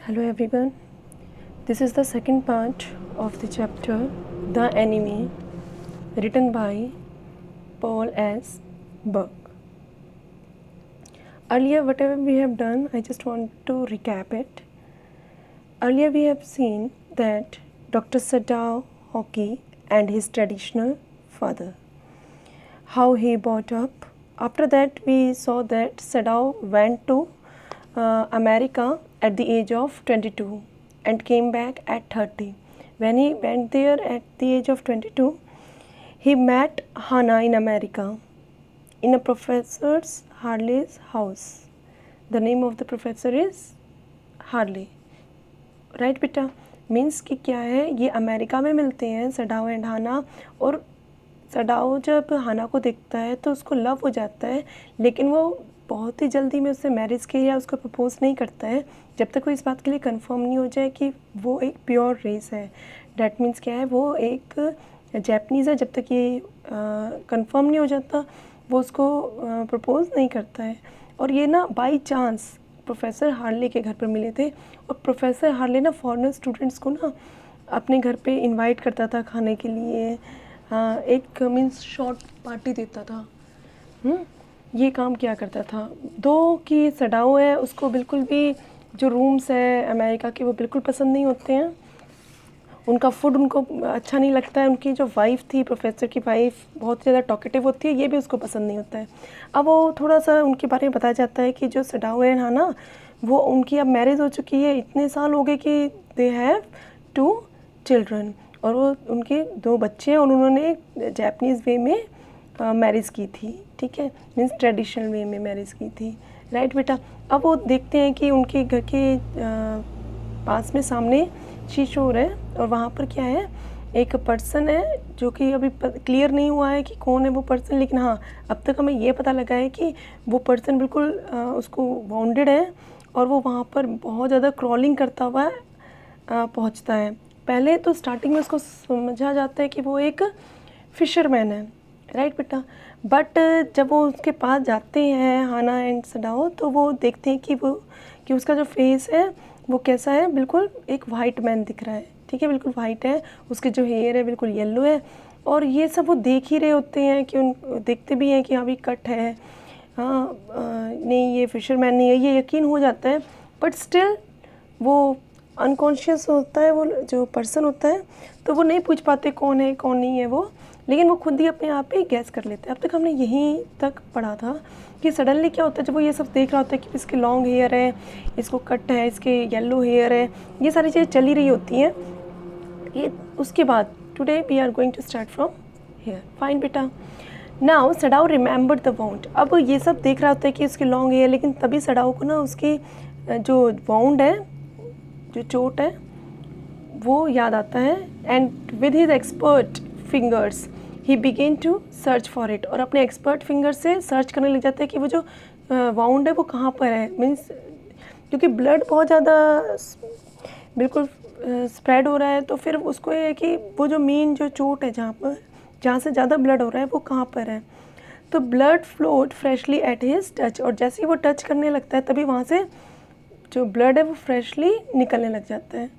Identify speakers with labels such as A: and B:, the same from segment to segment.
A: Hello everyone. This is the second part of the chapter The Enemy, written by Paul S. Burke. Earlier, whatever we have done, I just want to recap it. Earlier, we have seen that Dr. Sadao Hockey and his traditional father, how he brought up. After that, we saw that Sadao went to America at the age of 22 and came back at 30. When he went there at the age of 22, he met Hannah in America in a professor's Harley's house. The name of the professor is Harley. Right बेटा, means कि क्या है, ये America में मिलते हैं Sadao and हाना, और Sadao जब हाना को देखता है तो उसको लव हो जाता है, लेकिन वो बहुत ही जल्दी में उससे मैरिज के या उसको प्रपोज नहीं करता है जब तक वो इस बात के लिए कंफर्म नहीं हो जाए कि वो एक प्योर रेस है. डैट मीन्स क्या है, वो एक जैपनीज़ है. जब तक ये कंफर्म नहीं हो जाता वो उसको प्रपोज नहीं करता है. और ये ना बाई चांस प्रोफेसर हार्ले के घर पर मिले थे, और प्रोफेसर हार्ले ना फॉरेनर स्टूडेंट्स को ना अपने घर पे इनवाइट करता था खाने के लिए. एक मीन्स शॉर्ट पार्टी देता था. ये काम क्या करता था. दो कि सडाओ है, उसको बिल्कुल भी जो रूम्स है अमेरिका के वो बिल्कुल पसंद नहीं होते हैं. उनका फूड उनको अच्छा नहीं लगता है. उनकी जो वाइफ थी, प्रोफेसर की वाइफ, बहुत ज़्यादा टॉकेटिव होती है, ये भी उसको पसंद नहीं होता है. अब वो थोड़ा सा उनके बारे में बताया जाता है कि जो सडाओ है ना, वो उनकी अब मैरिज हो चुकी है. इतने साल हो गए कि दे हैव 2 चिल्ड्रन, और वो उनके 2 बच्चे हैं, और उन्होंने जापानीज़ वे में मैरिज की थी. ठीक है, मीन्स ट्रेडिशनल वे में मैरिज की थी. राइट बेटा. अब वो देखते हैं कि उनके घर के पास में सामने शीशोर है, और वहाँ पर क्या है, एक पर्सन है जो कि अभी क्लियर नहीं हुआ है कि कौन है वो पर्सन, लेकिन हाँ अब तक हमें ये पता लगा है कि वो पर्सन बिल्कुल उसको वाउंडेड है, और वो वहाँ पर बहुत ज़्यादा क्रॉलिंग करता हुआ पहुँचता है. पहले तो स्टार्टिंग में उसको समझा जाता है कि वो एक फिशरमैन है. राइट बेटा. बट जब वो उसके पास जाते हैं हाना एंड सडाओ, तो वो देखते हैं कि उसका जो फेस है वो कैसा है, बिल्कुल एक वाइट मैन दिख रहा है. ठीक है, बिल्कुल वाइट है. उसके जो हेयर है बिल्कुल येलो है, और ये सब वो देख ही रहे होते हैं कि देखते भी हैं कि हाँ भी कट है, हाँ नहीं ये फिशरमैन नहीं है, ये यकीन हो जाता है. बट स्टिल वो अनकॉन्शियस होता है, वो जो पर्सन होता है, तो वो नहीं पूछ पाते कौन है कौन नहीं है वो, लेकिन वो खुद ही अपने आप ही गैस कर लेते हैं. अब तक हमने यहीं तक पढ़ा था कि सडनली क्या होता है, जब वो ये सब देख रहा होता है कि इसके लॉन्ग हेयर है, इसको कट है, इसके येलो हेयर है, ये सारी चीज़ें चली रही होती हैं. ये उसके बाद today we are going to start from here. Fine बेटा. Now Sadao remember the wound. अब ये सब देख रहा होता है कि उसके लॉन्ग हेयर, लेकिन तभी सडाओ को ना उसकी जो वाउंड है, जो चोट है, वो याद आता है. And with his expert fingers he began to search for it. और अपने एक्सपर्ट फिंगर से सर्च करने लग जाता है कि वो जो वाउंड है वो कहाँ पर है. मीन्स क्योंकि ब्लड बहुत ज़्यादा बिल्कुल स्प्रेड हो रहा है, तो फिर उसको ये है कि वो जो मेन जो चोट है जहाँ से ज़्यादा ब्लड हो रहा है वो कहाँ पर है. तो blood flowed freshly at his touch, और जैसे ही वो टच करने लगता है तभी वहाँ से जो ब्लड है वो फ्रेशली निकलने लग जाता है.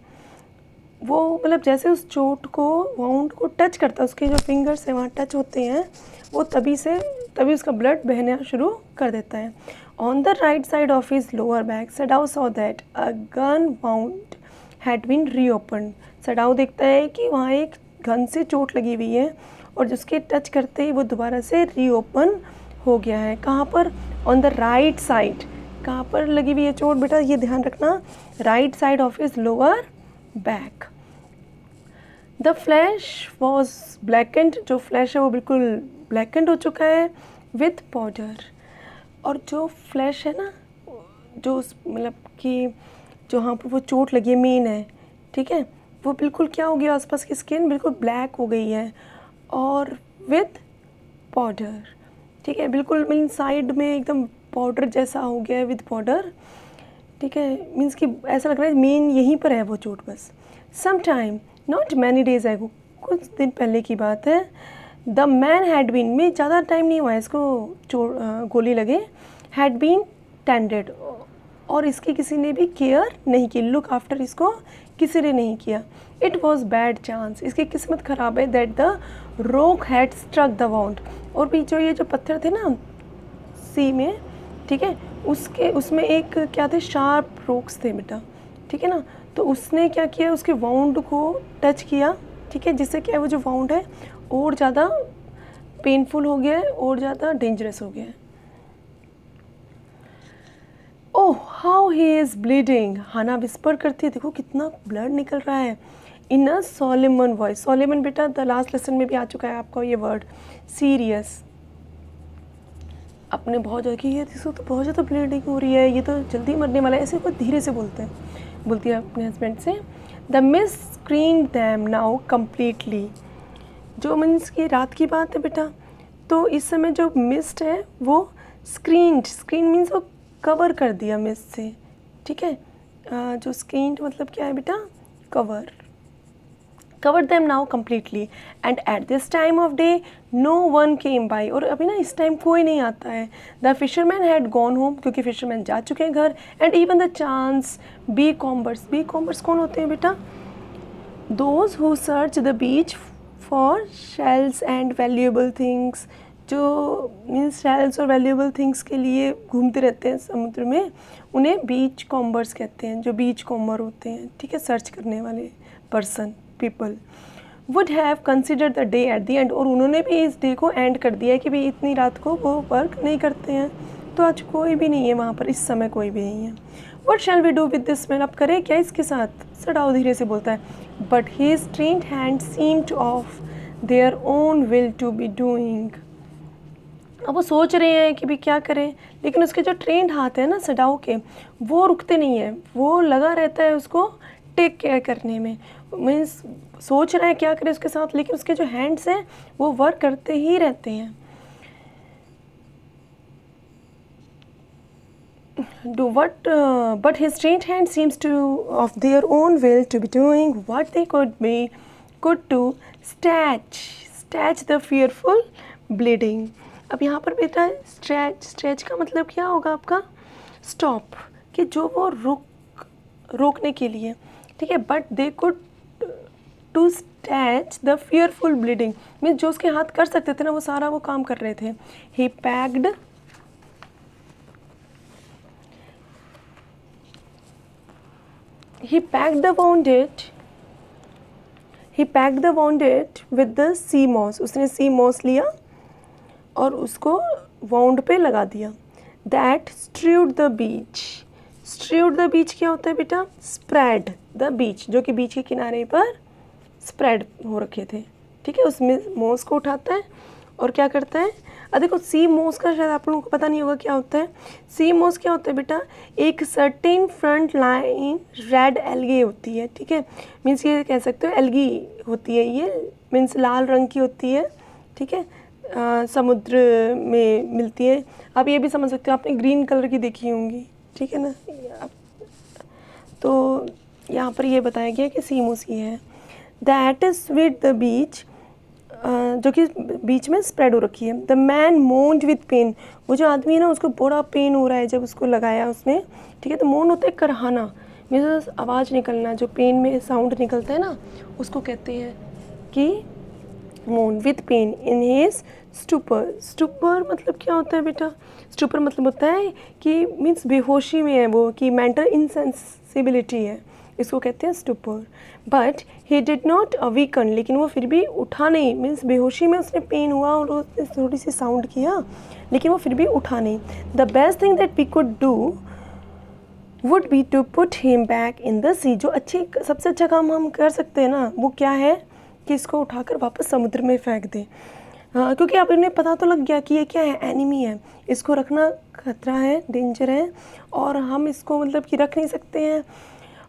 A: वो मतलब जैसे उस चोट को, वाउंड को टच करता है, उसके जो फिंगर्स हैं वहाँ टच होते हैं, वो तभी उसका ब्लड बहना शुरू कर देता है. On the right side of his lower back Sadao saw that a gun wound had been reopen. Sadao देखता है कि वहाँ एक गन से चोट लगी हुई है, और जिसके टच करते ही वो दोबारा से रीओपन हो गया है. कहाँ पर? On the right side. कहाँ पर लगी हुई है चोट बेटा, ये ध्यान रखना. Right side of his lower back. The flesh was blackened. जो फ्लैश है वो बिल्कुल ब्लैकेंड हो चुका है विथ पाउडर. और जो फ्लैश है ना, जो मतलब कि जो यहाँ पर वो चोट लगी है मेन है, ठीक है, वो बिल्कुल क्या हो गया, आसपास की स्किन बिल्कुल ब्लैक हो गई है, और विथ पाउडर. ठीक है, बिल्कुल मीन साइड में एकदम पाउडर जैसा हो गया है विथ पाउडर. ठीक है, मीन्स कि ऐसा लग रहा है मेन यहीं पर है वो चोट बस. Some time not many days ago, कुछ दिन पहले की बात है. द मैन हैड बीन, में ज़्यादा टाइम नहीं हुआ है इसको गोली लगे, हैड बीन टेंडेड, और इसकी किसी ने भी केयर नहीं की, लुक आफ्टर इसको किसी ने नहीं किया। इट वॉज बैड चांस, इसकी किस्मत ख़राब है, that the rock had struck the wound, और भी जो ये जो पत्थर थे ना सी में, ठीक है, उसमें एक क्या थे, शार्प रॉक्स थे बेटा, ठीक है ना, तो उसने क्या किया, उसके वाउंड को टच किया, ठीक है, जिससे क्या है वो जो वाउंड है और ज़्यादा पेनफुल हो गया है और ज़्यादा डेंजरस हो गया है। Oh how he is bleeding, Hana whisper करती है, देखो कितना ब्लड निकल रहा है, इन अ सोलेमन वॉइस। सोलेमन बेटा द लास्ट लेसन में भी आ चुका है आपका ये वर्ड, सीरियस। अपने बहुत ज़्यादा कि ये इसको तो बहुत ज़्यादा ब्लीडिंग हो रही है, ये तो जल्दी मरने वाला है, ऐसे को धीरे से बोलते हैं, बोलती है अपने हस्बैंड से। The miss screen them now completely, जो मीन्स की रात की बात है बेटा, तो इस समय जो मिस्ट है वो स्क्रीन मीन्स वो कवर कर दिया मिस्ट से, ठीक है, जो स्क्रीन मतलब क्या है बेटा, covered them now completely and at this time of day no one came by, और अभी ना इस टाइम कोई नहीं आता है। The fisherman had gone home, क्योंकि फिशरमैन जा चुके हैं घर, and even the chance becombers कौन होते हैं बेटा, those who search the beach for shells and valuable things, जो मीन्स शेल्स और वैल्यूएबल थिंग्स के लिए घूमते रहते हैं समुद्र में, उन्हें बीच कॉम्बर्स कहते हैं, जो बीच कॉम्बर होते हैं, ठीक है, सर्च करने वाले person, people. Would have considered the day at the end, और उन्होंने भी इस डे को एंड कर दिया है कि भाई इतनी रात को वो वर्क नहीं करते हैं, तो आज कोई भी नहीं है वहाँ पर, इस समय कोई भी नहीं है। What shall we do with this man, अब करें क्या इसके साथ, सडाओ धीरे से बोलता है। But his trained hand seemed of their own will to be doing, अब वो सोच रहे हैं कि भी क्या करें, लेकिन उसके जो ट्रेंड हाथ हैं ना सडाओ के, वो रुकते नहीं हैं, वो लगा रहता है उसको टेक केयर करने में, मीन्स सोच रहे हैं क्या करें उसके साथ, लेकिन उसके जो हैंड्स हैं वो वर्क करते ही रहते हैं। But his trained hand seems to of their own will to be doing what they could to stretch the fearful bleeding। अब यहाँ पर बेटा स्ट्रेच का मतलब क्या होगा आपका, स्टॉप, कि जो वो रोकने के लिए, ठीक है, but they could to staunch the fearful bleeding, means जो उसके हाथ कर सकते थे ना वो सारा वो काम कर रहे थे। He packed the wounded with the sea moss, उसने सी मॉस लिया और उसको वाउंड पे लगा दिया। दैट स्ट्रूड द बीच क्या होता है बेटा, स्प्रेड द बीच, जो कि बीच के किनारे पर स्प्रेड हो रखे थे, ठीक है, उसमें मोस को उठाता है और क्या करता है, देखो सी मोस का शायद आप लोगों को पता नहीं होगा क्या होता है। सी मोस क्या होता है बेटा, एक certain front line red algae होती है, ठीक है, मीन्स ये कह सकते हो एल्गी होती है, ये मीन्स लाल रंग की होती है, ठीक है, समुद्र में मिलती है। आप ये भी समझ सकते हो, आपने ग्रीन कलर की देखी होंगी, ठीक है ना, तो यहाँ पर ये बताया गया कि सी मोस ये है। That is with the beach, जो कि बीच में स्प्रेड हो रखी है। The man moaned with pain, वो जो आदमी है ना उसको बड़ा पेन हो रहा है जब उसको लगाया उसने, ठीक है, तो मोन होता है करहाना, मीन्स आवाज़ निकलना, जो पेन में साउंड निकलता है ना उसको कहते हैं कि मोन with pain in his stupor मतलब क्या होता है बेटा, स्टूपर मतलब होता है कि मीन्स बेहोशी में है वो, कि मेंटल इनसेंसिबिलिटी है, इसको कहते हैं stupor. But he did not awaken, लेकिन वो फिर भी उठा नहीं, मीन्स बेहोशी में उसने पेन हुआ और उसने थोड़ी सी साउंड किया, लेकिन वो फिर भी उठा नहीं। The best thing that we could do would be to put him back in the sea, जो सबसे अच्छा काम हम कर सकते हैं ना वो क्या है कि इसको उठाकर वापस समुद्र में फेंक दें। क्योंकि अब इन्हें पता तो लग गया कि ये क्या है, एनिमी है, इसको रखना खतरा है, डेंजर है, और हम इसको मतलब कि रख नहीं सकते हैं,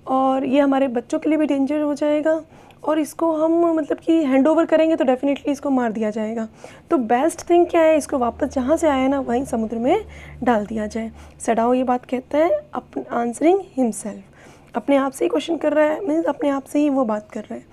A: और ये हमारे बच्चों के लिए भी डेंजर हो जाएगा, और इसको हम मतलब कि हैंड ओवर करेंगे तो डेफिनेटली इसको मार दिया जाएगा। तो बेस्ट थिंग क्या है, इसको वापस जहाँ से आया ना वहीं समुद्र में डाल दिया जाए। सडाओ ये बात कहता है आंसरिंग हिमसेल्फ, अपने आप से ही क्वेश्चन कर रहा है, मीन्स अपने आप से ही वो बात कर रहा है।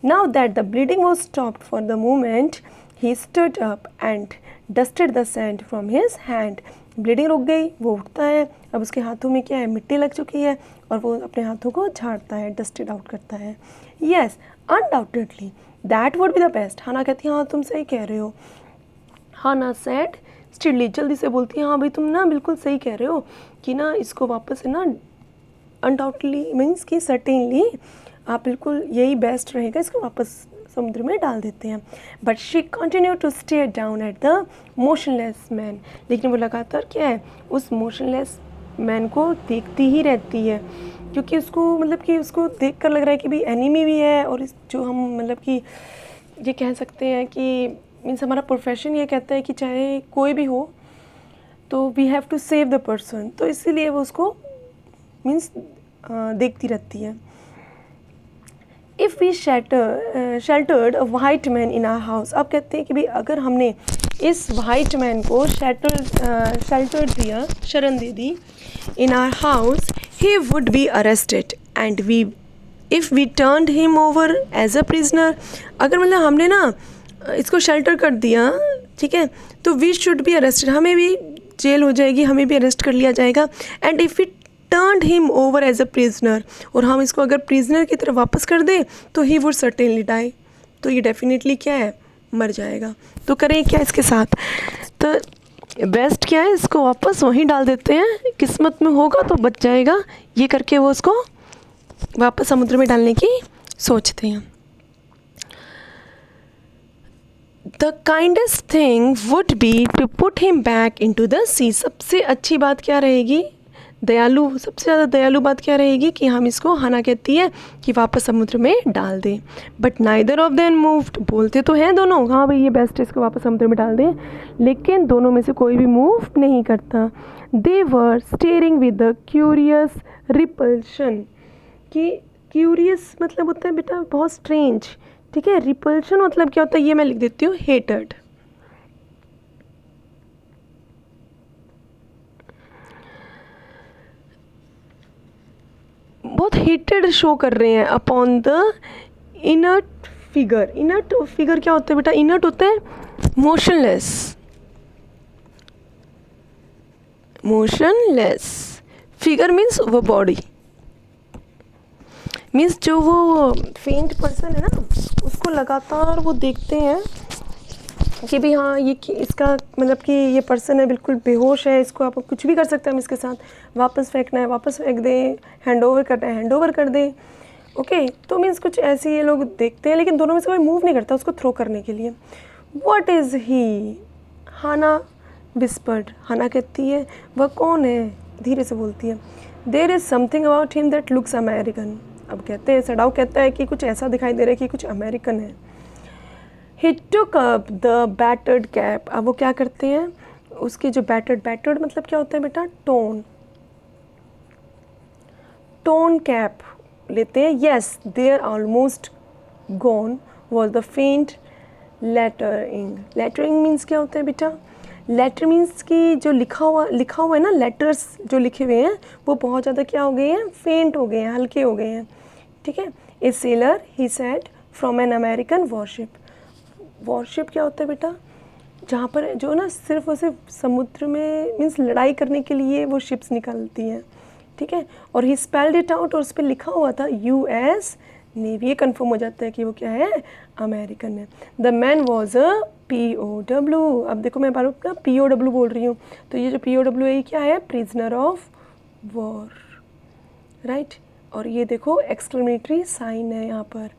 A: Now that the bleeding was stopped for the moment he stood up and dusted the sand from his hand bleeding रुक गई, वो उठता है, अब उसके हाथों में क्या है, मिट्टी लग चुकी है और वो अपने हाथों को झाड़ता है, डस्टेड आउट करता है। Yes, undoubtedly that would be the best. Hana कहती है हाँ तुम सही कह रहे हो। हाना सेड स्टिडली, जल्दी से बोलती है हाँ भाई तुम ना बिल्कुल सही कह रहे हो कि ना इसको वापस है ना अनडाउटेडली मीन्स कि सर्टेनली आप बिल्कुल यही बेस्ट रहेगा, इसको वापस समुद्र में डाल देते हैं। But she continue to stare down at the motionless man, लेकिन वो लगातार क्या है, उस मोशनलेस मैन को देखती ही रहती है, क्योंकि उसको मतलब कि उसको देख कर लग रहा है कि भाई एनिमी भी है, और इस जो हम मतलब कि ये कह सकते हैं कि मीन्स हमारा प्रोफेशन ये कहता है कि चाहे कोई भी हो तो we have to save the person, तो इसीलिए वो उसको मीन्स देखती रहती है। If we sheltered a white man in our house, अब कहते हैं कि भाई अगर हमने इस वाइट मैन को शेल्टर दिया, शरण दे दी in our house, he would be arrested and we if we turned him over as a prisoner, अगर मतलब हमने ना इसको शेल्टर कर दिया, ठीक है, तो वी शुड बी अरेस्टेड, हमें भी जेल हो जाएगी, हमें भी अरेस्ट कर लिया जाएगा। And if we turned him over as a prisoner, और हम इसको अगर प्रिजनर की तरफ वापस कर दें तो ही वुड सर्टेनली डाई, तो ये डेफिनेटली क्या है, मर जाएगा। तो करें क्या इसके साथ, तो बेस्ट क्या है, इसको वापस वहीं डाल देते हैं, किस्मत में होगा तो बच जाएगा, ये करके वो उसको वापस समुद्र में डालने की सोचते हैं। The kindest thing would be to put him back in to the sea, सबसे अच्छी बात क्या रहेगी, दयालु, सबसे ज़्यादा दयालु बात क्या रहेगी कि हम इसको, हाना कहती है कि वापस समुद्र में डाल दें। But neither of them moved, बोलते तो हैं दोनों हाँ भाई ये बेस्ट है, इसको वापस समुद्र में डाल दें, लेकिन दोनों में से कोई भी मूव नहीं करता। They were staring with the curious repulsion, कि क्यूरियस मतलब होता है बेटा बहुत स्ट्रेंज, ठीक है, रिपल्शन मतलब क्या होता है, ये मैं लिख देती हूँ, हेटेड। बहुत हेटेड शो कर रहे हैं upon the inert figure. Inert figure क्या होता है बेटा, इनर्ट होता है मोशनलेस, मोशनलेस फिगर मीन्स वो बॉडी, मीन्स जो वो फेंट पर्सन है ना, उसको लगातार वो देखते हैं कि भी हाँ ये इसका मतलब कि ये पर्सन है बिल्कुल बेहोश है, इसको आप कुछ भी कर सकते हैं, हम इसके साथ वापस फेंकना है वापस फेंक दें, हैंड ओवर करना है हैंड ओवर कर दें, ओके। तो मीन्स कुछ ऐसे ये लोग देखते हैं, लेकिन दोनों में से कोई मूव नहीं करता उसको थ्रो करने के लिए। What is he, Hana whispered, Hana कहती है वह कौन है, धीरे से बोलती है। There is something about him that looks American, अब कहते हैं सडाउ कहता है कि कुछ ऐसा दिखाई दे रहा है कि कुछ अमेरिकन है। He took up the battered cap, अब वो क्या करते हैं, उसकी जो battered मतलब क्या होता है बेटा, टोन कैप लेते हैं। Yes, there almost gone was the faint lettering. Lettering means क्या होता है बेटा, letter means कि जो लिखा हुआ है ना, letters जो लिखे हुए हैं वो बहुत ज़्यादा क्या हो गए हैं, फेंट हो गए हैं, हल्के हो गए हैं, ठीक है। A sailor, he said, from an American warship. Worship क्या होता है बेटा, जहाँ पर जो ना सिर्फ और सिर्फ समुद्र में मीन्स लड़ाई करने के लिए वो शिप्स निकलती हैं, ठीक है। और ही स्पेल्ड इट आउट, और उस पर लिखा हुआ था US नेवी, ये कन्फर्म हो जाता है कि वो क्या है, अमेरिकन है। The man was a POW, अब देखो मैं बार बार POW बोल रही हूँ, तो ये जो POW है ये क्या है, प्रिजनर ऑफ वॉर, राइट। और ये देखो एक्सक्लेमेटरी साइन है यहाँ पर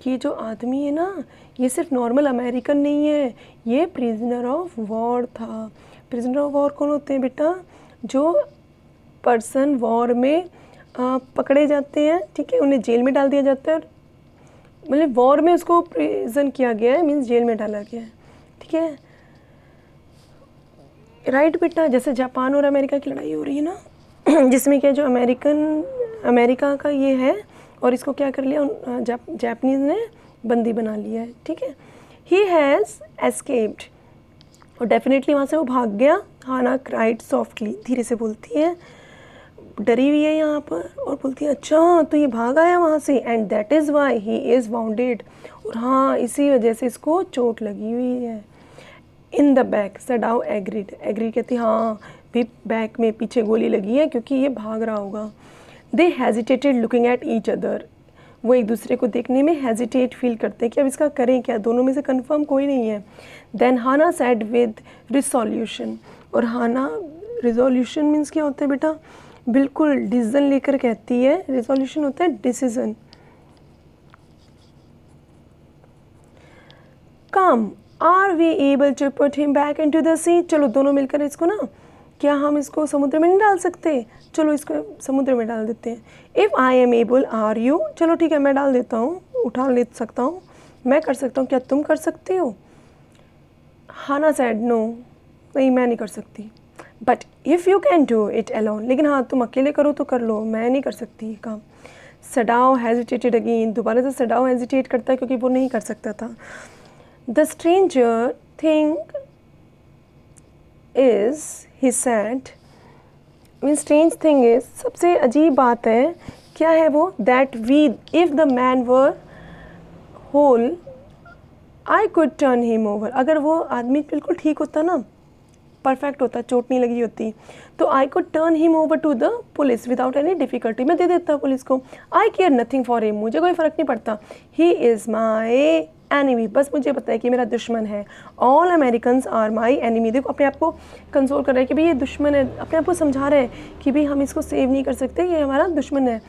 A: कि जो आदमी है ना ये सिर्फ नॉर्मल अमेरिकन नहीं है, ये प्रिजनर ऑफ वॉर था। प्रिजनर ऑफ वॉर कौन होते हैं बेटा, जो पर्सन वॉर में पकड़े जाते हैं, ठीक है, उन्हें जेल में डाल दिया जाता है, मतलब वॉर में उसको प्रिजन किया गया है, मीन्स जेल में डाला गया है, ठीक है, राइट बेटा। जैसे जापान और अमेरिका की लड़ाई हो रही है ना, जिसमें क्या जो अमेरिका का ये है और इसको क्या कर लिया, जापानीज़ ने बंदी बना लिया है, ठीक है। ही हैज़ एस्केप्ड, और डेफिनेटली वहाँ से वो भाग गया। हाना क्राइड सॉफ्टली, धीरे से बोलती है, डरी हुई है यहाँ पर, और बोलती है अच्छा तो ये भाग आया वहाँ से, and that is why he is bounded, और हाँ इसी वजह से इसको चोट लगी हुई है। In the back Sadao agreed, agree कहती हाँ भी बैक में पीछे गोली लगी है क्योंकि ये भाग रहा होगा। They hesitated looking at each other, वो एक दूसरे को देखने में हेजिटेट फील करते हैं कि अब इसका करें क्या, दोनों में से कंफर्म कोई नहीं है। Then Hana said with resolution, और हाना, रिजोल्यूशन मीन्स क्या होता है बेटा, बिल्कुल डिसीजन लेकर कहती है, रिजोल्यूशन होता है decision. Come are we able to put him back into the sea, चलो दोनों मिलकर इसको ना, क्या हम इसको समुद्र में नहीं डाल सकते, चलो इसको समुद्र में डाल देते हैं। If I am able are you, चलो ठीक है मैं डाल देता हूँ, उठा ले सकता हूँ, मैं कर सकता हूँ, क्या तुम कर सकते हो। हाना सैड नो, नहीं मैं नहीं कर सकती। But if you can do it alone, लेकिन हाँ तुम अकेले करो तो कर लो, मैं नहीं कर सकती ये काम। सडाओ हेजिटेटेड अगेन, दोबारा से सडाओ हेजिटेट करता है क्योंकि वो नहीं कर सकता था। The stranger thing is, he said, mean strange thing is, सबसे अजीब बात है, क्या है वो, that we if the man were whole I could turn him over, अगर वो आदमी बिल्कुल ठीक होता ना, परफेक्ट होता, चोट नहीं लगी होती, तो I could turn him over to the police without any difficulty, मैं दे देता पुलिस को। I care nothing for him, मुझे कोई फ़र्क नहीं पड़ता। ही इज़ माई एनिमी, बस मुझे पता है कि मेरा दुश्मन है। All Americans are my enemy, देखो अपने आप को कंसोल कर रहा है कि भाई ये दुश्मन है, अपने आप को समझा रहे हैं कि भाई हम इसको सेव नहीं कर सकते, ये हमारा दुश्मन है।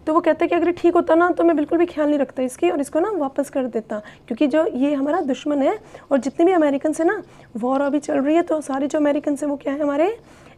A: तो वो कहता है कि अगर ठीक होता ना तो मैं बिल्कुल भी ख्याल नहीं रखता इसकी और इसको ना वापस कर देता, क्योंकि जो ये हमारा दुश्मन है, और जितने भी अमेरिकन है ना, वॉर अभी चल रही है तो सारे जो अमेरिकन हैं वो क्या है, हमारे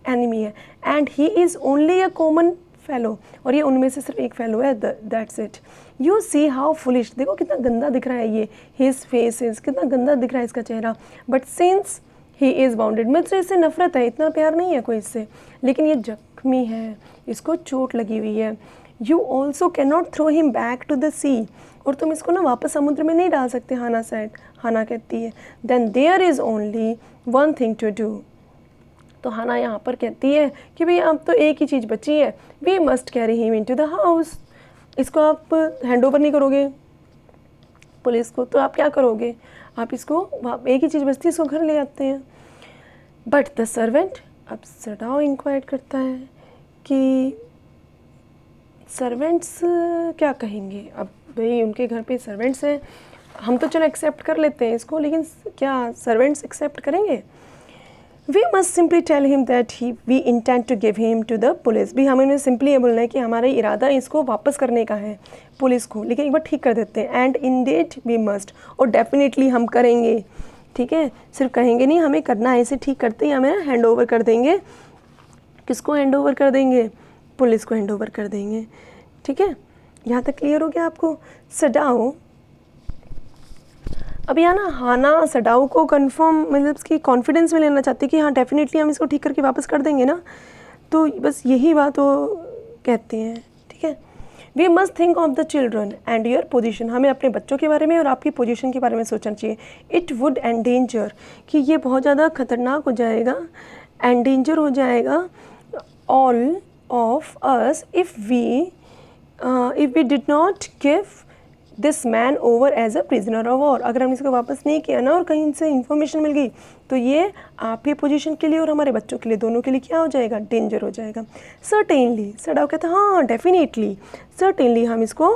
A: एनिमी है। And he is only a common fellow, और ये उनमें से सिर्फ एक फेलो है, that's it. You see how foolish, देखो कितना गंदा दिख रहा है ये, हिज फेस इज, कितना गंदा दिख रहा है इसका चेहरा। But since he is bounded, मुझसे इससे नफरत है, इतना प्यार नहीं है कोई इससे, लेकिन ये जख्मी है, इसको चोट लगी हुई है। You also can not throw him back to the sea, और तुम इसको ना वापस समुद्र में नहीं डाल सकते, हाना सेड, हाना कहती है। Then there is only one thing to do, तो हाना यहाँ पर कहती है कि भाई अब तो एक ही चीज़ बची है, we must carry him into the house. इसको आप हैंड ओवर नहीं करोगे पुलिस को, तो आप क्या करोगे, आप इसको, एक ही चीज़ बचती है, इसको घर ले आते हैं। बट द सर्वेंट, अब सडाओ इंक्वायर करता है कि सर्वेंट्स क्या कहेंगे, अब भाई उनके घर पे सर्वेंट्स हैं, हम तो चलो एक्सेप्ट कर लेते हैं इसको, लेकिन क्या सर्वेंट्स एक्सेप्ट करेंगे। We must simply tell him that we intend to give him to the police, भी हमें सिंपली ये बोलना है कि हमारा इरादा इसको वापस करने का है पुलिस को, लेकिन एक बार ठीक कर देते हैं। एंड इंडेड वी मस्ट, और डेफिनेटली हम करेंगे, ठीक है, सिर्फ कहेंगे नहीं, हमें करना है, इसे ठीक करते ही हमें हैंड ओवर कर देंगे, किसको हैंड ओवर कर देंगे, पुलिस को हैंड ओवर कर देंगे, ठीक है। यहाँ तक क्लियर हो गया आपको। सडाओ, अब यहाँ ना हाना सडाओ को कंफर्म, मतलब उसकी कॉन्फिडेंस में लेना चाहती है कि हाँ डेफिनेटली हम इसको ठीक करके वापस कर देंगे ना, तो बस यही बात वो कहते हैं, ठीक है। We must think of the children and your position, हमें अपने बच्चों के बारे में और आपकी पोजीशन के बारे में सोचना चाहिए। इट वुड एंडेंजर, कि ये बहुत ज़्यादा खतरनाक हो जाएगा, एंडेंजर हो जाएगा all of us if we did not give this man over as a prisoner of war, अगर हमने इसको वापस नहीं किया ना और कहीं से इन्फॉर्मेशन मिल गई तो ये आपकी पोजीशन के लिए और हमारे बच्चों के लिए, दोनों के लिए क्या हो जाएगा, डेंजर हो जाएगा। सर्टेनली, सडाओ कहता है हाँ डेफिनेटली, सर्टेनली हम इसको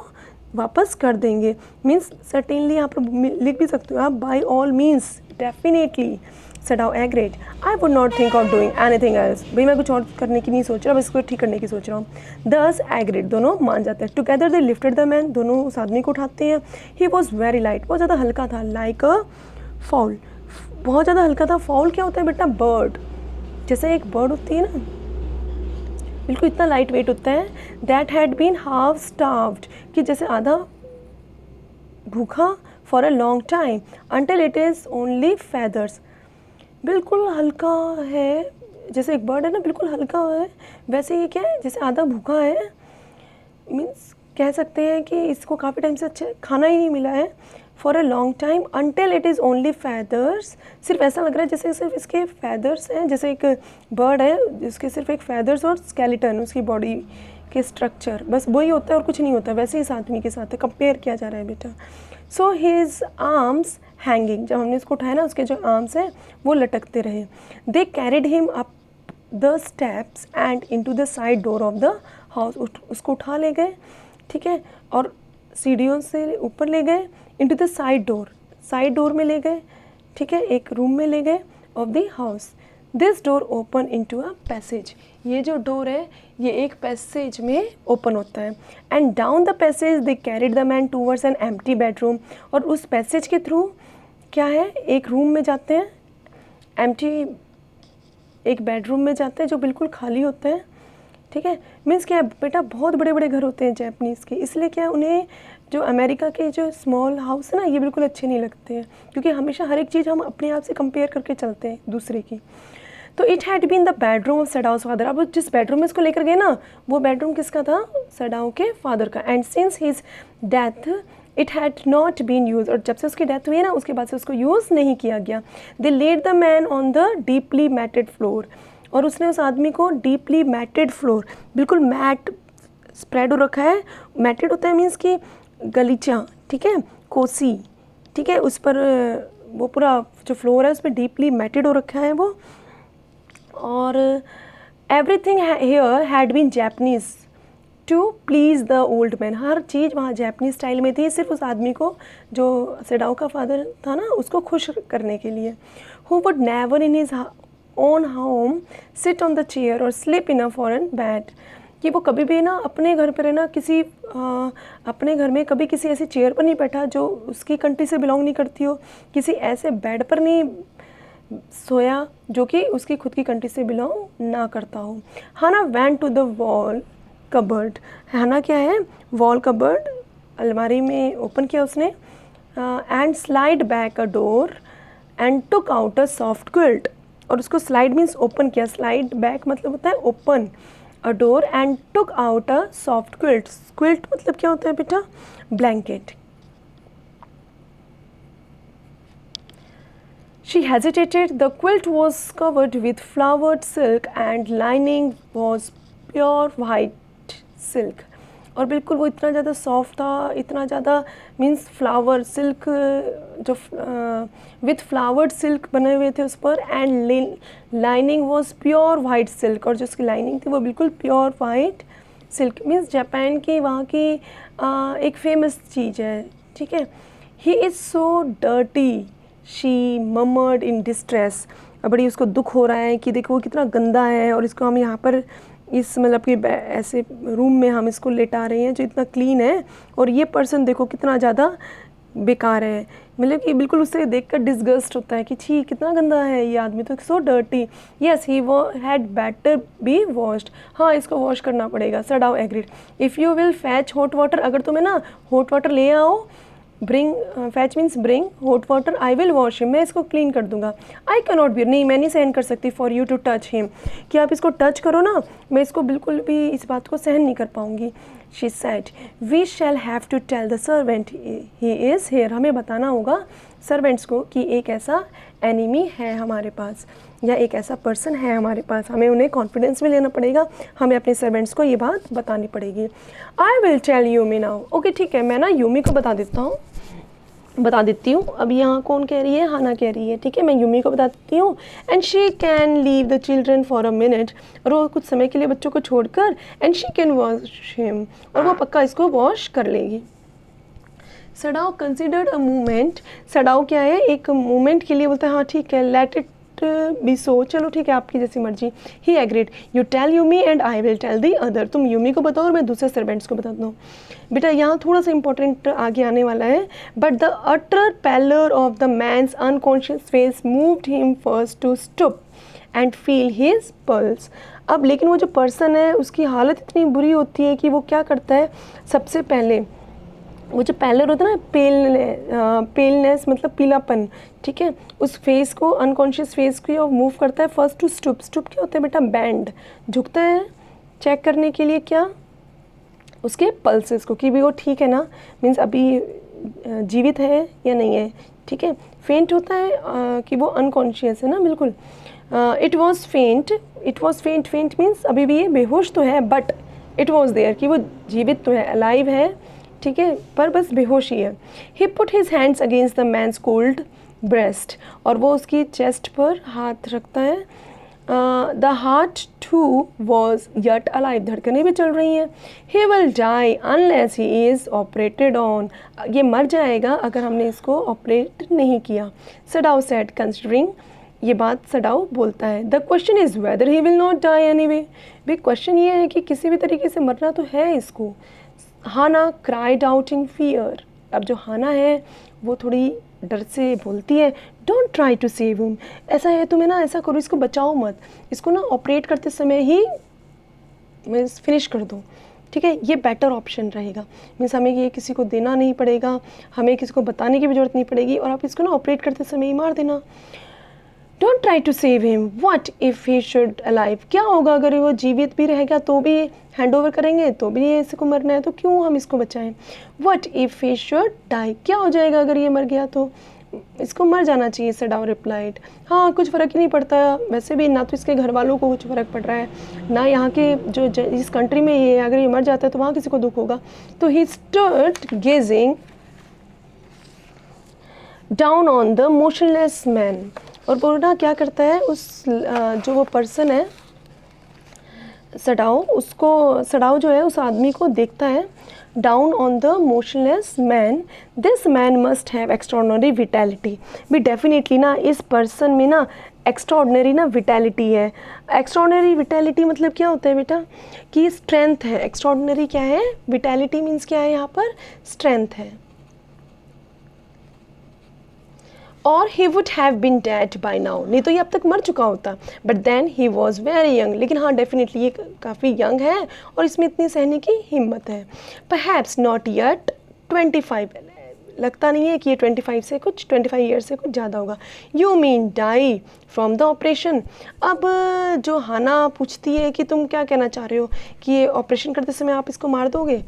A: वापस कर देंगे, मीन्स सर्टेनली यहाँ पर लिख भी सकते हो आप, by all means, definitely. Sadao agreed, I would not think of doing anything else, भाई मैं कुछ और करने की नहीं सोच रहा, बस इसको ठीक करने की सोच रहा हूँ। दस एग्रीड, दोनों मान जाते हैं। Together they lifted the man, दोनों उस आदमी को उठाते हैं। ही वॉज वेरी लाइट, बहुत ज़्यादा हल्का था, लाइक अ फाउल, बहुत ज़्यादा हल्का था। फाउल क्या होता है बेटा, बर्ड, जैसे एक बर्ड होती है ना, बिल्कुल इतना लाइट वेट होता है। That had been half starved, कि जैसे आधा भूखा, for a long time, until it is only feathers, बिल्कुल हल्का है, जैसे एक बर्ड है ना बिल्कुल हल्का है, वैसे ये क्या है, जैसे आधा भूखा है, मीन्स कह सकते हैं कि इसको काफ़ी टाइम से अच्छा खाना ही नहीं मिला है, for a long time, until it is only feathers, सिर्फ ऐसा लग रहा है जैसे सिर्फ इसके फैदर्स हैं, जैसे एक बर्ड है जिसके सिर्फ एक फैदर्स और स्केलेटन, उसकी बॉडी के स्ट्रक्चर, बस वही होता है और कुछ नहीं होता, वैसे ही इस आदमी के साथ कंपेयर किया जा रहा है बेटा। सो हिज आर्म्स हैंगिंग, जब हमने इसको उठाया ना उसके जो आर्म्स हैं वो लटकते रहे। दे carried him up the steps and into the side door of the house, उसको उठा ले गए, ठीक है, और सीढ़ियों से ऊपर ले गए, इनटू द साइड डोर में ले गए, ठीक है, एक रूम में ले गए of the house. This door open into a passage, ये जो डोर है ये एक पैसेज में ओपन होता है। And down the passage they carried the man towards an empty bedroom, और उस पैसेज के थ्रू क्या है, एक रूम में जाते हैं, एम्प्टी एक बेडरूम में जाते हैं जो बिल्कुल खाली होता है, ठीक है। मीन्स क्या है बेटा, बहुत बड़े बड़े घर होते हैं जैपनीज़ के, इसलिए क्या है उन्हें जो अमेरिका के जो स्मॉल हाउस है ना ये बिल्कुल अच्छे नहीं लगते हैं, क्योंकि हमेशा हर एक चीज़ हम अपने आप से कंपेयर करके चलते हैं दूसरे की। तो it had been the bedroom of Sadao's father, अब जिस बेडरूम में इसको लेकर गए ना वो बेडरूम किसका था, सडाउ के फादर का। And since his death it had not been use, और जब से उसकी डेथ हुई है ना उसके बाद से उसको यूज़ नहीं किया गया। They laid the man on the deeply matted floor, और उसने उस आदमी को डीपली मैटेड फ्लोर, बिल्कुल मैट स्प्रेड हो रखा है, मैटेड होता है मीन्स कि गलीचा, ठीक है, कोसी, ठीक है, उस पर वो पूरा जो फ्लोर है उस पर डीपली मैटेड हो रखा है वो। और everything here had been Japanese to please the old man, हर चीज़ वहाँ जैपनीज स्टाइल में थी, सिर्फ उस आदमी को जो सडाउ का फादर था ना उसको खुश करने के लिए। Who would never in his own home sit on the chair और sleep in a foreign bed, कि वो कभी भी ना अपने घर पर है ना किसी अपने घर में कभी किसी ऐसी चेयर पर नहीं बैठा जो उसकी कंट्री से बिलोंग नहीं करती हो, किसी ऐसे बेड पर नहीं सोया जो कि उसकी खुद की कंट्री से बिलोंग ना करता हो। Hana went to the wall cupboard, Hana क्या है, वॉल कबर्ड, अलमारी में ओपन किया उसने, and slide back a door and took out a soft quilt, और उसको स्लाइड मीन्स ओपन किया, स्लाइड बैक मतलब होता है open a door, and took out a soft quilt, quilt मतलब क्या होता है बेटा, blanket. She hesitated. The quilt was covered with flowered silk and lining was pure white silk. और बिल्कुल वो इतना ज़्यादा सॉफ्ट था, इतना ज़्यादा मीन्स फ्लावर सिल्क जो विथ फ्लावर्ड सिल्क बने हुए थे उस पर, and lining was pure white silk, और जो उसकी लाइनिंग थी वो बिल्कुल प्योर वाइट सिल्क। मीन्स जापान की वहाँ की एक फेमस चीज़ है, ठीक है। He is so dirty she murmured in distress, बड़ी उसको दुख हो रहा है कि देखो वो कितना गंदा है, और इसको हम यहाँ पर इस मतलब कि ऐसे रूम में हम इसको लेटा रहे हैं जो इतना क्लीन है, और ये पर्सन देखो कितना ज़्यादा बेकार है, मतलब कि बिल्कुल उससे देखकर डिस्गस्ट होता है कि छी कितना गंदा है ये आदमी, तो so dirty, yes he had better be washed, हाँ इसको वॉश करना पड़ेगा। Sadao agreed. If you will fetch hot water, अगर तुम्हें ना हॉट वाटर ले आओ, bring fetch means bring hot water, I will wash him, मैं इसको क्लीन कर दूंगा। आई कैनॉट बी, नहीं मैं नहीं सहन कर सकती, for you to touch him, कि आप इसको टच करो ना, मैं इसको बिल्कुल भी इस बात को सहन नहीं कर पाऊंगी। She said we shall have to tell the servant he is here, हमें बताना होगा सर्वेंट्स को कि एक ऐसा एनिमी है हमारे पास, या एक ऐसा पर्सन है हमारे पास, हमें उन्हें कॉन्फिडेंस में लेना पड़ेगा, हमें अपने सर्वेंट्स को ये बात बतानी पड़ेगी। I will tell you me now, okay ठीक है, मैं ना यूमी को बता देती हूँ। अब यहाँ कौन कह रही है, हाना कह रही है, ठीक है, मैं यूमी को बताती हूँ। And she can leave the children for a minute, और वो कुछ समय के लिए बच्चों को छोड़कर, and she can wash him, और वो पक्का इसको वॉश कर लेगी। सडाउ कंसिडर्ड अ मूवमेंट, सडाउ क्या है, एक मूवमेंट के लिए बोलता है हाँ ठीक है, लेट इट बी सो, चलो ठीक है आपकी जैसी मर्जी। He agreed. You tell Yumi and I will tell the other, तुम यूमी को बताओ और मैं दूसरे सर्वेंट्स को बताता हूँ। बेटा यहाँ थोड़ा सा इंपॉर्टेंट आगे आने वाला है। But the utter pallor of the man's unconscious face moved him first to stoop and feel his pulse. अब लेकिन वो जो पर्सन है उसकी हालत इतनी बुरी होती है कि वो क्या करता है, सबसे पहले वो जो पैलर होता है ना, पेलनेस मतलब पीलापन, ठीक है, उस फेस को, अनकॉन्शियस फेस को और मूव करता है फर्स्ट टू स्टूप। स्टूप क्या होता है बेटा, बैंड, झुकता है चेक करने के लिए क्या, उसके पल्सेस को कि भी वो ठीक है ना, मीन्स अभी जीवित है या नहीं है, ठीक है। फेंट होता है कि वो अनकॉन्शियस है ना, बिल्कुल। इट वॉज फेंट मीन्स अभी भी ये बेहोश तो है, बट इट वॉज देयर कि वो जीवित तो है, अलाइव है, ठीक है, पर बस बेहोश ही है। He put his hands against the man's cold breast, और वो उसकी चेस्ट पर हाथ रखता है, the heart too was yet alive, धड़कनें भी चल रही हैं. He will die unless he is operated on, ये मर जाएगा अगर हमने इसको ऑपरेट नहीं किया. सडाउ सेड कंसिडरिंग, ये बात सडाउ बोलता है. The question is whether he will not die anyway, भाई क्वेश्चन ये है कि किसी भी तरीके से मरना तो है इसको. हाना क्राइड आउट इन फियर, अब जो हाना है वो थोड़ी डर से बोलती है, don't try to save him, ऐसा है तुम्हें ना ऐसा करो, इसको बचाओ मत, इसको ना ऑपरेट करते समय ही मीन्स फिनिश कर दो. ठीक है, ये बेटर ऑप्शन रहेगा. मीन्स हमें ये किसी को देना नहीं पड़ेगा, हमें किसी को बताने की भी ज़रूरत नहीं पड़ेगी, और आप इसको ना ऑपरेट करते समय ही मार देना. Don't try to save him, what if he should alive, क्या होगा अगर वो जीवित भी रहेगा तो भी हैंड ओवर करेंगे तो भी ये इसको मरना है, तो क्यों हम इसको बचाएं. What if he should die, क्या हो जाएगा अगर ये मर गया तो इसको मर जाना चाहिए. सडाउ रिप्लाइड, हाँ कुछ फ़र्क ही नहीं पड़ता, वैसे भी ना तो इसके घर वालों को कुछ फ़र्क पड़ रहा है, ना यहाँ के जो इस कंट्री में ये अगर ये मर जाता है तो वहाँ किसी को दुख होगा. तो he stood gazing down on the motionless man, और बोलना क्या करता है उस जो वो पर्सन है सडाउ, उसको सडाउ जो है उस आदमी को देखता है. Down on the motionless man, this man must have extraordinary vitality, भी डेफिनेटली ना इस पर्सन में ना एक्स्ट्रॉर्डनरी ना विटैलिटी है. एक्स्ट्रॉर्डनरी विटैलिटी मतलब क्या होता है बेटा, कि स्ट्रेंथ है. एक्स्ट्रॉर्डनरी क्या है, विटैलिटी मीन्स क्या है यहाँ पर, स्ट्रेंथ है. और he would have been dead by now, नहीं तो ये अब तक मर चुका होता. But then he was very young, लेकिन हाँ डेफिनेटली ये काफ़ी यंग है और इसमें इतनी सहने की हिम्मत है. परहैप्स नॉट येट 25, लगता नहीं है कि ये 25 ईयर्स से कुछ ज़्यादा होगा. You mean die from the operation, अब जो हाना पूछती है कि तुम क्या कहना चाह रहे हो, कि ये ऑपरेशन करते समय आप इसको मार दोगे,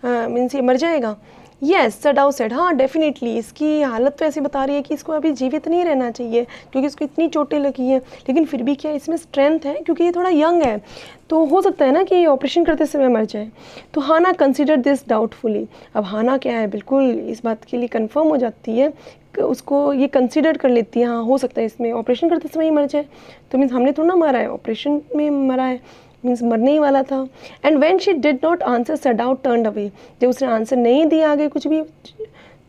A: मीन्स ये मर जाएगा. येस सडाउ सेड, हाँ डेफिनेटली इसकी हालत तो ऐसी बता रही है कि इसको अभी जीवित नहीं रहना चाहिए क्योंकि इसको इतनी चोटें लगी हैं, लेकिन फिर भी क्या इसमें स्ट्रेंथ है क्योंकि ये थोड़ा यंग है, तो हो सकता है ना कि ये ऑपरेशन करते समय मर जाए. तो हाना कंसिडर दिस डाउटफुली, अब हाना क्या है बिल्कुल इस बात के लिए कंफर्म हो जाती है, उसको ये कंसिडर कर लेती है, हाँ हो सकता है इसमें ऑपरेशन करते समय ही मर जाए. तो मीन्स हमने थोड़ा ना मारा है, ऑपरेशन में मरा है, मीन्स मरने ही वाला था. And when she did not answer सडाउ turned away, जब उसने आंसर नहीं दिया आगे कुछ भी,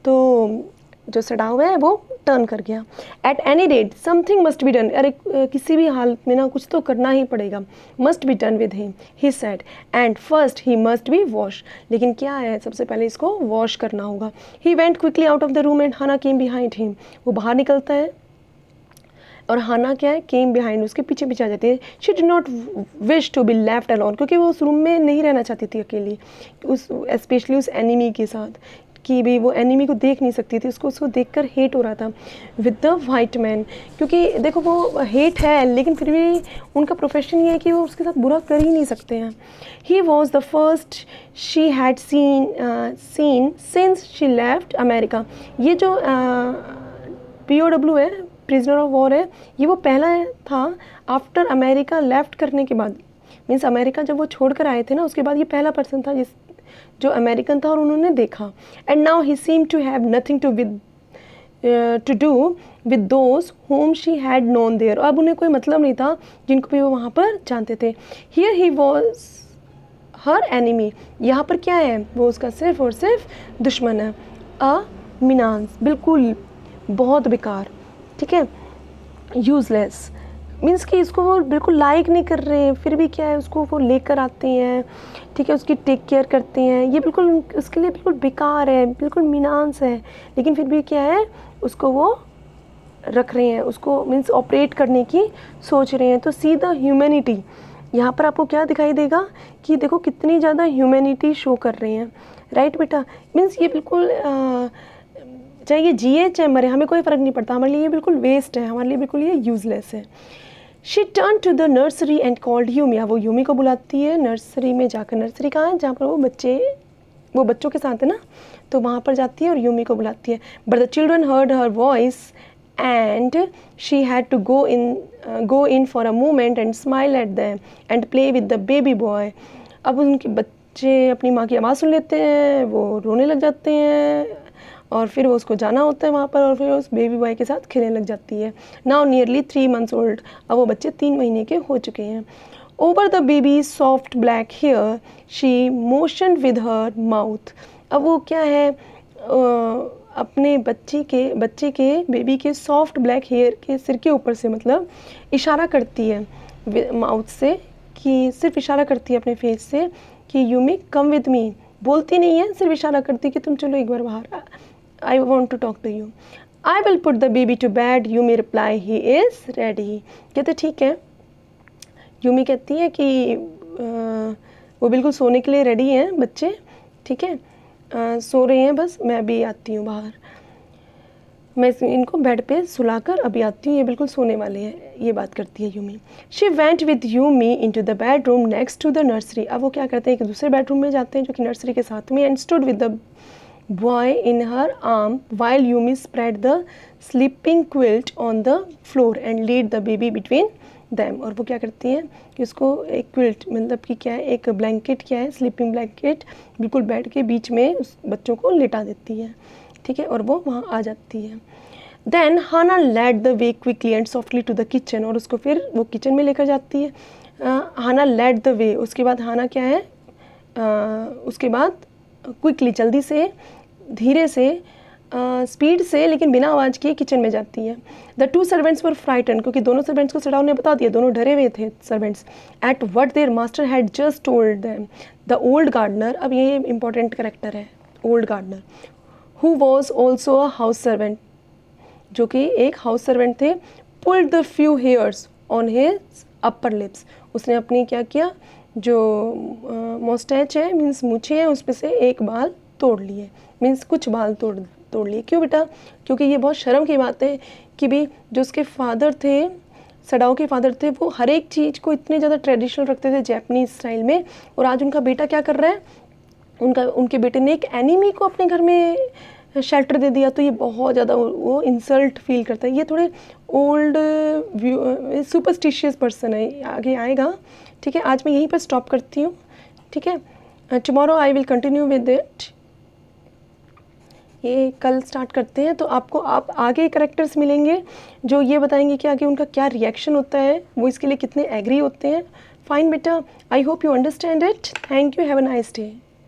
A: तो जो सडाउ है वो टर्न कर गया. At any rate something must be done, अरे किसी भी हालत में ना कुछ तो करना ही पड़ेगा. Must be done with him he said, and first he must be wash, लेकिन क्या है सबसे पहले इसको वॉश करना होगा. He went quickly out of the room and Hannah came behind him, वो बाहर निकलता है और हाना क्या है, केम बिहाइंड, उसके पीछे पीछे आ जाती है. She did not wish to be left alone, क्योंकि वो उस रूम में नहीं रहना चाहती थी अकेली, उस स्पेशली उस एनिमी के साथ, कि भी वो एनिमी को देख नहीं सकती थी, उसको देखकर हेट हो रहा था विद द वाइट मैन. क्योंकि देखो वो हेट है लेकिन फिर भी उनका प्रोफेशन ये है कि वो उसके साथ बुरा कर ही नहीं सकते हैं. He was the first she had seen since she left America, ये जो POW है, प्रिजनर ऑफ वॉर है, ये वो पहला था आफ्टर अमेरिका लेफ्ट करने के बाद, मीन्स अमेरिका जब वो छोड़ कर आए थे ना उसके बाद ये पहला पर्सन था जो अमेरिकन था और उन्होंने देखा. And now he seem to have nothing to do with those home she had known there, अब उन्हें कोई मतलब नहीं था जिनको भी वो वहाँ पर जानते थे. Here he was her enemy, यहाँ पर क्या है, वो उसका सिर्फ और सिर्फ दुश्मन है. अ मीनांस, बिल्कुल बहुत बेकार, ठीक है, यूज़लेस, मीन्स कि इसको वो बिल्कुल लाइक नहीं कर रहे हैं, फिर भी क्या है उसको वो लेकर आते हैं, ठीक है, उसकी टेक केयर करते हैं, ये बिल्कुल उसके लिए बिल्कुल बेकार है, बिल्कुल मीनांस है, लेकिन फिर भी क्या है उसको वो रख रहे हैं, उसको मीन्स ऑपरेट करने की सोच रहे हैं. तो सी द ह्यूमैनिटी, यहाँ पर आपको क्या दिखाई देगा कि देखो कितनी ज़्यादा ह्यूमैनिटी शो कर रहे हैं, राइट बेटा. मीन्स ये बिल्कुल चाहे ये जिए चाहे मरे हमें कोई फ़र्क नहीं पड़ता, हमारे लिए ये बिल्कुल वेस्ट है, हमारे लिए बिल्कुल ये यूज़लेस है. She turn to the nursery and called Yumi, वो यूमी को बुलाती है नर्सरी में जाकर. नर्सरी कहाँ है, जहाँ पर वो बच्चों के साथ है ना, तो वहाँ पर जाती है और यूमी को बुलाती है. But the children heard her voice and she had to go in for a moment and smile at them and play with the baby boy. अब उनके बच्चे अपनी माँ की आवाज़ सुन लेते हैं, वो रोने लग जाते हैं और फिर वो उसको जाना होता है वहाँ पर और फिर उस बेबी बॉय के साथ खेलने लग जाती है। नाउ नियरली 3 months ओल्ड, अब वो बच्चे 3 महीने के हो चुके हैं। Over the baby soft black hair she motion with her mouth. अब वो क्या है अपने बच्चे के बेबी के सॉफ्ट ब्लैक हेयर के सिर के ऊपर से मतलब इशारा करती है माउथ से, कि सिर्फ इशारा करती है अपने फेस से कि you may come with me. बोलती नहीं है, सिर्फ इशारा करती है कि तुम चलो एक बार बाहर, I want to talk to you. I will put the baby to bed, you may reply he is ready. कहते ठीक है, यूमी कहती है कि वो बिल्कुल सोने के लिए रेडी हैं बच्चे, ठीक है, सो रहे हैं बस, मैं अभी आती हूँ बाहर, मैं इनको बेड पे सुलाकर अभी आती हूँ, ये बिल्कुल सोने वाले हैं, ये बात करती है Yumi. She went with Yumi into the bedroom next to the nursery. अब वो क्या करते हैं कि दूसरे बेडरूम में जाते हैं जो कि नर्सरी के साथ में, and stood with the boy in her arm while Yumi spread the sleeping quilt on the floor and lead the baby between them. और वो क्या करती हैं कि उसको एक क्विल्ट मतलब कि क्या है, एक ब्लैंकेट क्या है, स्लीपिंग ब्लैंकेट बिल्कुल बेड के बीच में उस बच्चों को लिटा देती है, ठीक है, और वो वहाँ आ जाती है। Then Hannah led the way quickly and softly to the kitchen, और उसको फिर वो किचन में लेकर जाती है। हाना लेड द वे, उसके बाद हाना क्या है, उसके बाद क्विकली जल्दी से, धीरे से, स्पीड से, लेकिन बिना आवाज़ किए किचन में जाती है। द 2 सर्वेंट्स वर फ्राइटन, क्योंकि दोनों सर्वेंट्स को सडाउ ने बता दिया, दोनों डरे हुए थे servants, at what their master had just told them. The old gardener, अब ये इंपॉर्टेंट करेक्टर है, old gardener, who was also a house servant, जो कि एक हाउस सर्वेंट थे, pulled the few hairs on his upper lips, उसने अपनी क्या किया, जो मोस्टैच है मीन्स मूछें हैं उसमें से एक बाल तोड़ लिए, मीन्स कुछ बाल तोड़ लिए। क्यों बेटा, क्योंकि ये बहुत शर्म की बात है कि भी जो उसके फादर थे, सडाओ के फादर थे, वो हर एक चीज़ को इतने ज़्यादा ट्रेडिशनल रखते थे जैपनीज स्टाइल में, और आज उनका बेटा क्या कर रहा है, उनके बेटे ने एक एनिमी को अपने घर में शेल्टर दे दिया, तो ये बहुत ज़्यादा वो इंसल्ट फील करता है। ये थोड़े ओल्ड सुपरस्टिशियस पर्सन है, आगे आएगा, ठीक है। आज मैं यहीं पर स्टॉप करती हूँ, ठीक है। Tomorrow I will continue with it, ये कल स्टार्ट करते हैं। तो आपको आप आगे करेक्टर्स मिलेंगे जो ये बताएंगे कि आगे उनका क्या रिएक्शन होता है, वो इसके लिए कितने एग्री होते हैं। फाइन बेटा, I hope you understand it. Thank you, have a nice day.